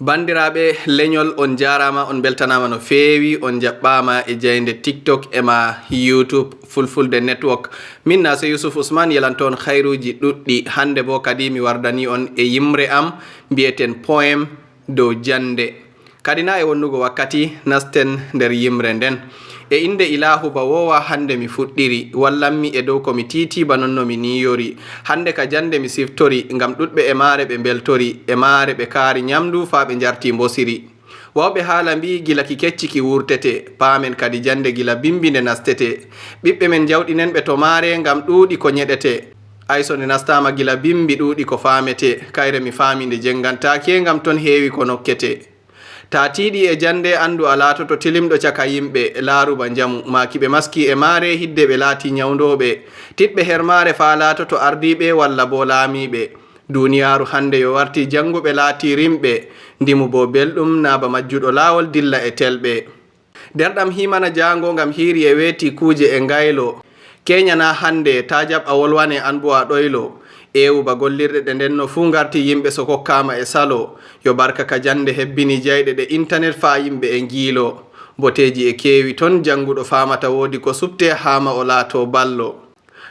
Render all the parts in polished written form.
Bandiraɓe leñol on jarama on beltanama no fewi on jaɓɓama e jeyde TikTok ema YouTube fulfulde network. Min na so Yusuf Ousmane yelanton khairuji ɗuɗɗi. Hande bo kadi mi wardani on e yimre am mbiyeten poem dow jande. Kadi na e wonnugo wakkati nasten nder yimre nden. E inde ilahu ba wowa hande mi fuɗɗiri wallanmi e dow komi titi ba nonno mi niyori. Hande ka jande mi siftori ngam ɗuɗɓe e mare ɓe beltori e mare ɓe kaari nyamdu fa ɓe jarti mbosiri. Wawɓe haala mbi gila ki kecci ki wurtete, paamen kadi jande gila bimbinde nastete. Ɓiɓɓe men jawɗinen ɓe to mare ngam ɗuuɗi ko nyeɗete. Ayso nde nastama gila bimbi ɗuuɗi ko famete, kayre mi faami nde jengantake ngam ton heewi ko nokkete. Ta tiiɗi e jande andu a laatoto tilimɗo caka yimɓe laaruba jamu makiɓe maski e mare hidde ɓe laati nyawdoɓe tiɗɓe her mare fa laatoto ardiɓe walla bo laamiɓe. Duniyaru hande yo warti janguɓe laati rimɓe ndimu bo belɗum naaba majjuɗo laawol dilla e telɓe. Derɗam himana jango ngam hiiri e weeti kuje e ngaylo keñana hande ta jaɓ a wolwane an bo a ɗoylo. Ewuba gollirɗe ɗe nden no fu garti yimɓe so kokkama e salo yo barka ka jande hebbini jeyɗe ɗe internet fa yimɓe e ngiilo. Boteji e kewi ton janguɗo famata wodi ko subte hama o laato ballo.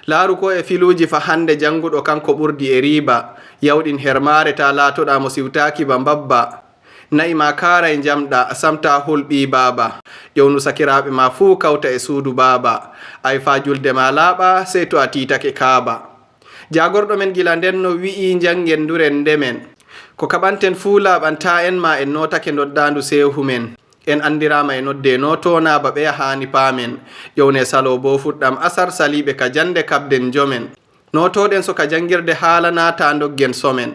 Laaru ko e filuji fa hande janguɗo kanko ɓurdi e riba yawɗin hermare ta laatoɗa mo siwtaki ba mbabba. Nayi ma kara e jamɗa samta hulɓi baba ƴewnu sakiraɓe ma fu kawta e suudu baba ay fa julde ma laaɓa sey to a titake kaaba. Jagorɗo men gila nden no wi'i jangen duren ndemen ko kaɓanten fu laaɓanta en ma en notake noddandu sehu men en andirama e nodde notona ba ɓe hani paamen. Ƴewne salo bo fuɗɗam asar saliɓe ka jande kabden jomen notoɗen so ka jangirde haala nata doggen somen.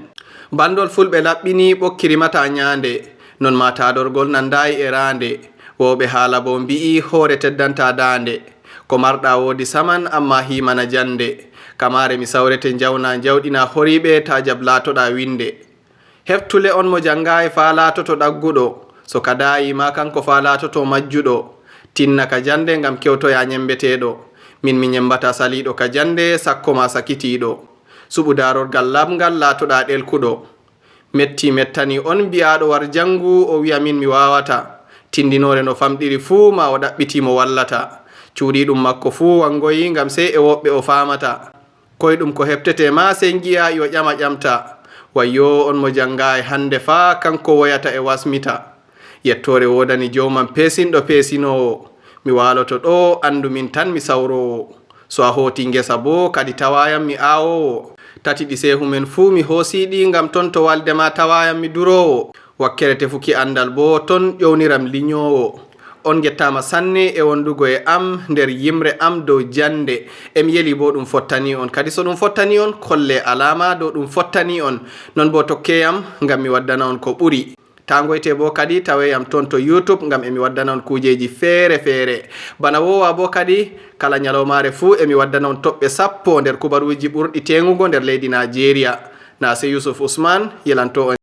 Bandol fulɓe laɓɓini ɓokkirimata nyande non ma tadorgol nandayi e rande. Woɓe haala bo mbi'i hoore teddanta dande ko marɗa wodi saman amma himana jande. Kamare mi sawrete jawna jawɗina horiɓe ta jab laatoɗa winde. Heftule on mo jangayi fa laatoto ɗagguɗo so ka dayi ma kanko fa laatoto majjuɗo. Tinna ka jande ngam kewtoya nyembeteɗo min mi nyembata saliɗo ka jande sakko ma sakitiɗo. Suɓu darorgal lamgal laatoɗa ɗelkuɗo. Metti mettani on biyaɗo war jangu o wi'a min mi wawata. Tindinore no famɗiri fu ma o ɗaɓɓiti mo wallata. Cuuɗiɗum makko fu wangoyi ngam sey e woɓɓe o famata. Koyɗum ko heɓtete ma sey giya yo ƴama ƴamta. Wayyo on mo jangayi hande fa kanko woyata e wasmita. Yettore wodani jowman pesinɗo pesinowo. Mi waloto ɗo andu min tan mi sawrowo. So a hoti ngesa bo kadi tawayam mi awowo. Tati ɗi sehu men fu mi hosiɗi ngam ton to walde ma tawayam mi durowo. Wakkere tefuki andal bo ton ƴewniram liñowo. On gettama sanne e wondugo e am nder yimre am dow jande. Em yeli bo ɗum fottani on kadi so ɗum fottani on kolle alama dow ɗum fottani on non bo tokkeyam ngam mi waddana on ko ɓuri. Tangoyte bo kadi taweyam ton to YouTube ngam emi waddana on kujeji feere feere. Bana wowa bo kadi kala nyalomare fu emi waddana on toɓɓe 10 nder kubaruji ɓurɗi tengugo nder leydi Nigeria. Na se Yusuf Ousmane yelanto on.